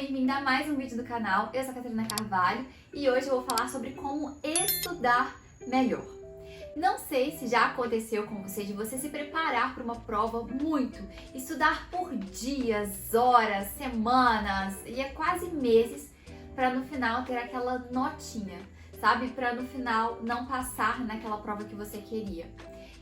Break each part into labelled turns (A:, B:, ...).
A: bem-vinda a mais um vídeo do canal. Eu sou a Catarina Carvalho e hoje eu vou falar sobre como estudar melhor. Não sei se já aconteceu com você de você se preparar para uma prova muito, estudar por dias, horas, semanas e quase meses para no final ter aquela notinha, sabe? Para no final não passar naquela prova que você queria.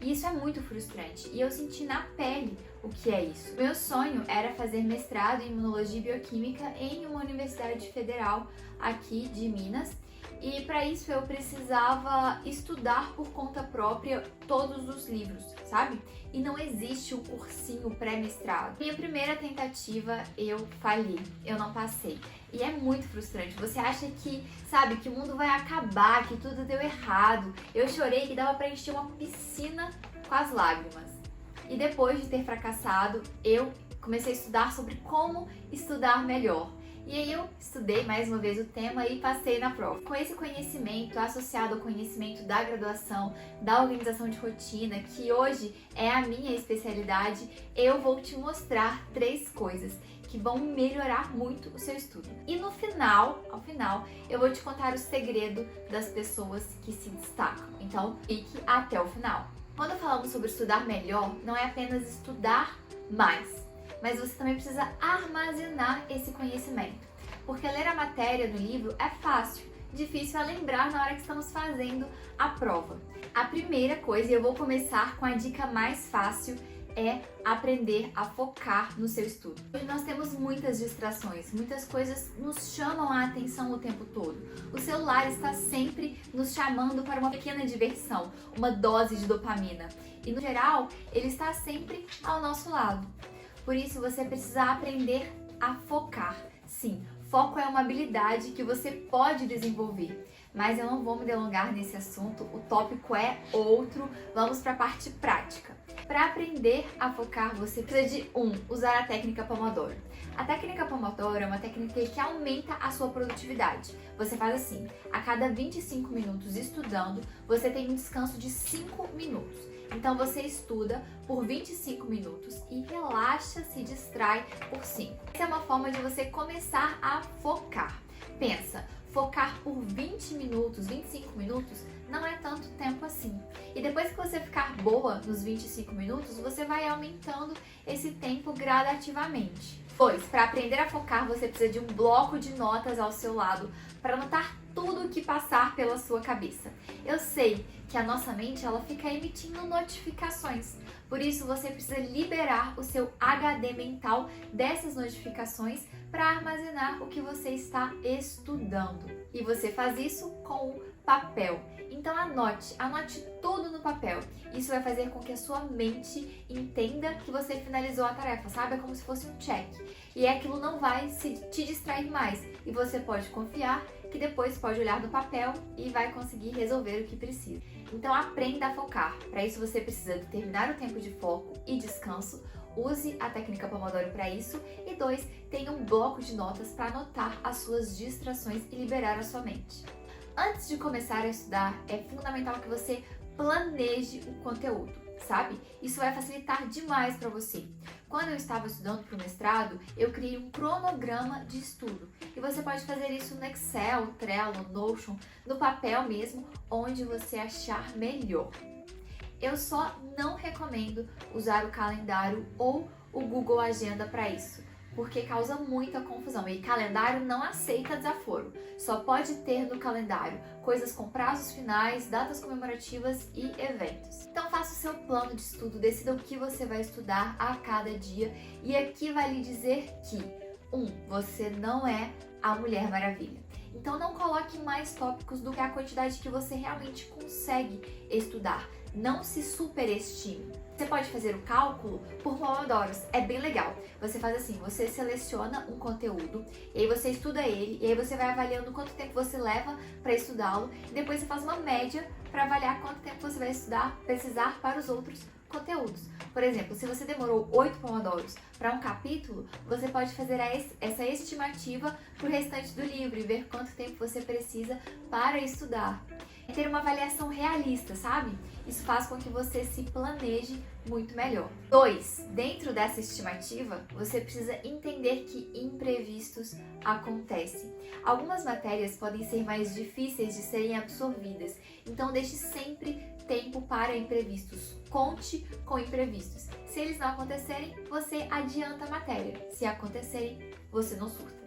A: E isso é muito frustrante e eu senti na pele o que é isso. Meu sonho era fazer mestrado em Imunologia e Bioquímica em uma universidade federal aqui de Minas. E para isso eu precisava estudar por conta própria todos os livros, sabe? E não existe um cursinho pré-mestrado. Minha primeira tentativa eu falhei, eu não passei. E é muito frustrante. Você acha que, sabe, que o mundo vai acabar, que tudo deu errado. Eu chorei que dava pra encher uma piscina com as lágrimas. E depois de ter fracassado, eu comecei a estudar sobre como estudar melhor. E aí eu estudei mais uma vez o tema e passei na prova. Com esse conhecimento associado ao conhecimento da graduação, da organização de rotina, que hoje é a minha especialidade, eu vou te mostrar 3 coisas que vão melhorar muito o seu estudo. E no final, ao final, eu vou te contar o segredo das pessoas que se destacam. Então, fique até o final. Quando falamos sobre estudar melhor, não é apenas estudar mais, mas você também precisa armazenar esse conhecimento. Porque ler a matéria no livro é fácil, difícil é lembrar na hora que estamos fazendo a prova. A primeira coisa, e eu vou começar com a dica mais fácil, é aprender a focar no seu estudo. Hoje nós temos muitas distrações, muitas coisas nos chamam a atenção o tempo todo. O celular está sempre nos chamando para uma pequena diversão, uma dose de dopamina. E no geral, ele está sempre ao nosso lado. Por isso você precisa aprender a focar. Sim, foco é uma habilidade que você pode desenvolver. Mas eu não vou me delongar nesse assunto, o tópico é outro, vamos para a parte prática. Para aprender a focar, você precisa de usar a técnica Pomodoro. A técnica Pomodoro é uma técnica que aumenta a sua produtividade. Você faz assim, a cada 25 minutos estudando, você tem um descanso de 5 minutos. Então você estuda por 25 minutos e relaxa, se distrai por 5. Essa é uma forma de você começar a focar. Pensa, focar por 20 minutos, 25 minutos, não é tanto tempo assim. E depois que você ficar boa nos 25 minutos, você vai aumentando esse tempo gradativamente. Pois, para aprender a focar, você precisa de um bloco de notas ao seu lado para anotar tudo o que passar pela sua cabeça. Eu sei que a nossa mente ela fica emitindo notificações, por isso você precisa liberar o seu HD mental dessas notificações para armazenar o que você está estudando. E você faz isso com o papel. Então anote tudo no papel. Isso vai fazer com que a sua mente entenda que você finalizou a tarefa, sabe? É como se fosse um check. E aquilo não vai te distrair mais. E você pode confiar que depois pode olhar no papel e vai conseguir resolver o que precisa. Então aprenda a focar. Para isso você precisa determinar o tempo de foco e descanso. Use a técnica Pomodoro para isso. E 2, tenha um bloco de notas para anotar as suas distrações e liberar a sua mente. Antes de começar a estudar, é fundamental que você planeje o conteúdo, sabe? Isso vai facilitar demais para você. Quando eu estava estudando para o mestrado, eu criei um cronograma de estudo. E você pode fazer isso no Excel, Trello, Notion, no papel mesmo, onde você achar melhor. Eu só não recomendo usar o calendário ou o Google Agenda para isso, porque causa muita confusão. E calendário não aceita desaforo. Só pode ter no calendário coisas com prazos finais, datas comemorativas e eventos. Então faça o seu plano de estudo, decida o que você vai estudar a cada dia. E aqui vai lhe dizer que, você não é a Mulher Maravilha. Então não coloque mais tópicos do que a quantidade que você realmente consegue estudar. Não se superestime. Você pode fazer o cálculo por pomodoros, é bem legal. Você faz assim, você seleciona um conteúdo, e aí você estuda ele, e aí você vai avaliando quanto tempo você leva para estudá-lo, e depois você faz uma média para avaliar quanto tempo você vai precisar para os outros conteúdos. Por exemplo, se você demorou 8 pomodoros para um capítulo, você pode fazer essa estimativa para o restante do livro e ver quanto tempo você precisa para estudar. É ter uma avaliação realista, sabe? Isso faz com que você se planeje muito melhor. 2. Dentro dessa estimativa, você precisa entender que imprevistos acontecem. Algumas matérias podem ser mais difíceis de serem absorvidas, então deixe sempre tempo para imprevistos. Conte com imprevistos. Se eles não acontecerem, você adianta a matéria. Se acontecerem, você não surta.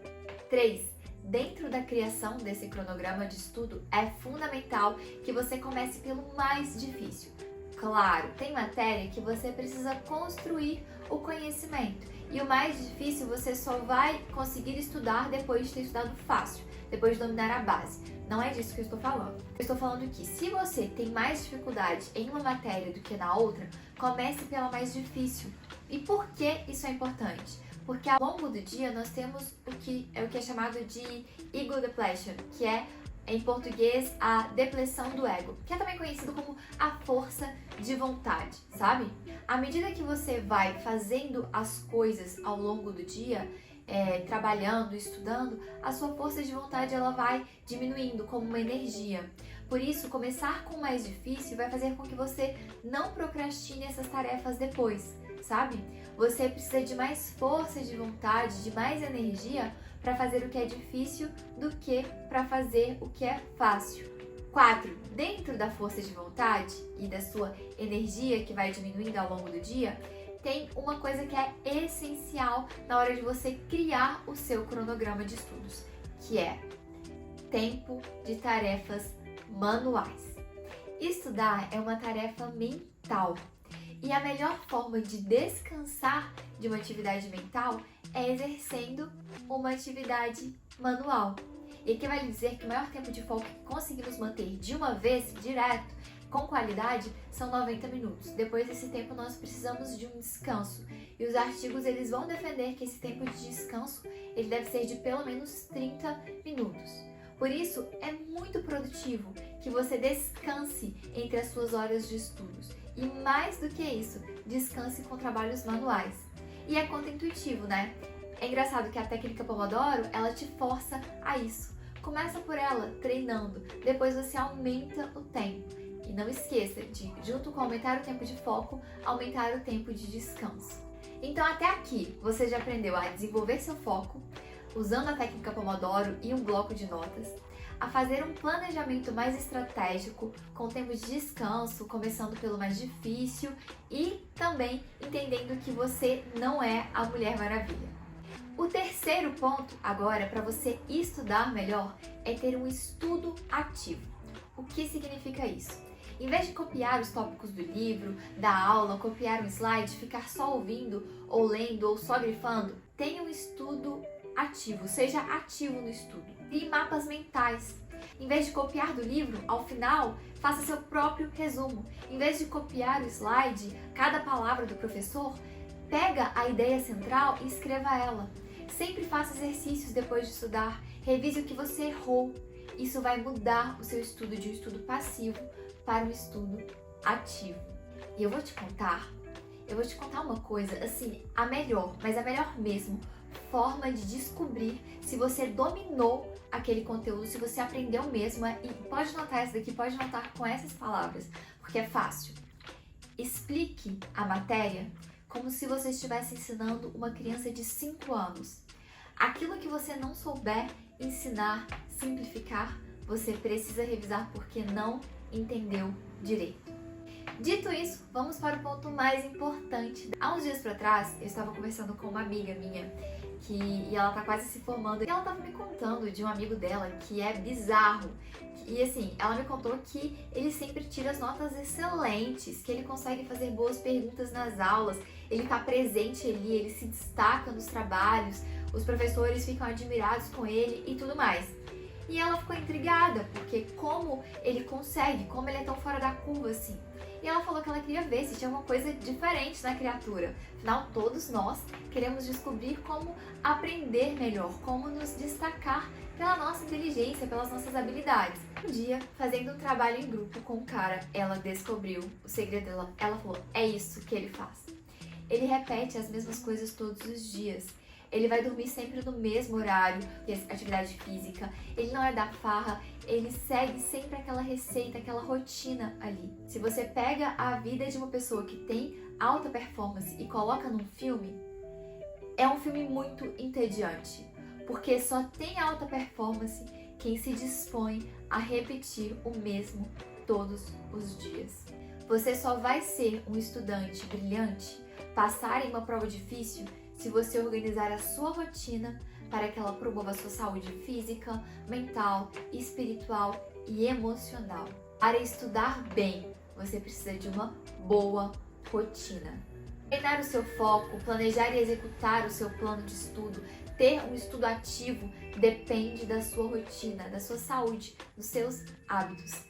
A: 3. Dentro da criação desse cronograma de estudo, é fundamental que você comece pelo mais difícil. Claro, tem matéria que você precisa construir o conhecimento e o mais difícil você só vai conseguir estudar depois de ter estudado fácil, depois de dominar a base. Não é disso que eu estou falando. Eu estou falando que se você tem mais dificuldade em uma matéria do que na outra, comece pela mais difícil. E por que isso é importante? Porque ao longo do dia nós temos o que é chamado de ego depletion, que é, em português, a depressão do ego, que é também conhecido como a força de vontade, sabe? À medida que você vai fazendo as coisas ao longo do dia, trabalhando, estudando, a sua força de vontade ela vai diminuindo como uma energia. Por isso, começar com o mais difícil vai fazer com que você não procrastine essas tarefas depois, sabe? Você precisa de mais força de vontade, de mais energia para fazer o que é difícil do que para fazer o que é fácil. 4. Dentro da força de vontade e da sua energia que vai diminuindo ao longo do dia, tem uma coisa que é essencial na hora de você criar o seu cronograma de estudos, que é tempo de tarefas manuais. Estudar é uma tarefa mental e a melhor forma de descansar de uma atividade mental é exercendo uma atividade manual. E aqui vai lhe dizer que o maior tempo de foco que conseguimos manter de uma vez, direto, com qualidade, são 90 minutos. Depois desse tempo, nós precisamos de um descanso. E os artigos eles vão defender que esse tempo de descanso ele deve ser de pelo menos 30 minutos. Por isso, é muito produtivo que você descanse entre as suas horas de estudos. E mais do que isso, descanse com trabalhos manuais. E é contra-intuitivo, né? É engraçado que a técnica Pomodoro, ela te força a isso. Começa por ela, treinando. Depois você aumenta o tempo. E não esqueça de, junto com aumentar o tempo de foco, aumentar o tempo de descanso. Então, até aqui, você já aprendeu a desenvolver seu foco, usando a técnica Pomodoro e um bloco de notas, a fazer um planejamento mais estratégico, com tempo de descanso, começando pelo mais difícil e também entendendo que você não é a Mulher Maravilha. O terceiro ponto, agora, para você estudar melhor, é ter um estudo ativo. O que significa isso? Em vez de copiar os tópicos do livro, da aula, copiar um slide, ficar só ouvindo, ou lendo, ou só grifando, tenha um estudo ativo, seja ativo no estudo. Crie mapas mentais. Em vez de copiar do livro, ao final, faça seu próprio resumo. Em vez de copiar o slide, cada palavra do professor, pega a ideia central e escreva ela. Sempre faça exercícios depois de estudar, revise o que você errou. Isso vai mudar o seu estudo de um estudo passivo para um estudo ativo. E eu vou te contar uma coisa, assim, a melhor, mas a melhor mesmo, forma de descobrir se você dominou aquele conteúdo, se você aprendeu mesmo, e pode notar essa daqui, pode notar com essas palavras, porque é fácil. Explique a matéria como se você estivesse ensinando uma criança de 5 anos. Aquilo que você não souber ensinar, simplificar, você precisa revisar porque não entendeu direito. Dito isso, vamos para o ponto mais importante. Há uns dias para trás, eu estava conversando com uma amiga minha e ela tá quase se formando. E ela estava me contando de um amigo dela que é bizarro. E assim, ela me contou que ele sempre tira as notas excelentes, que ele consegue fazer boas perguntas nas aulas, ele tá presente ali, ele se destaca nos trabalhos, os professores ficam admirados com ele e tudo mais. E ela ficou intrigada, porque como ele consegue, como ele é tão fora da curva assim. e ela falou que ela queria ver se tinha alguma coisa diferente na criatura. Afinal, todos nós queremos descobrir como aprender melhor, como nos destacar pela nossa inteligência, pelas nossas habilidades. Um dia, fazendo um trabalho em grupo com o cara, ela descobriu o segredo dela. Ela falou: é isso que ele faz. Ele repete as mesmas coisas todos os dias. Ele vai dormir sempre no mesmo horário, que é atividade física. Ele não é da farra, ele segue sempre aquela receita, aquela rotina ali. Se você pega a vida de uma pessoa que tem alta performance e coloca num filme, é um filme muito entediante, porque só tem alta performance quem se dispõe a repetir o mesmo todos os dias. Você só vai ser um estudante brilhante, passar em uma prova difícil, se você organizar a sua rotina para que ela promova a sua saúde física, mental, espiritual e emocional. Para estudar bem, você precisa de uma boa rotina. Treinar o seu foco, planejar e executar o seu plano de estudo, ter um estudo ativo depende da sua rotina, da sua saúde, dos seus hábitos.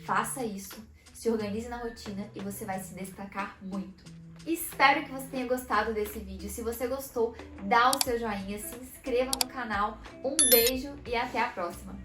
A: Faça isso, se organize na rotina e você vai se destacar muito. Espero que você tenha gostado desse vídeo. Se você gostou, dá o seu joinha, se inscreva no canal. Um beijo e até a próxima!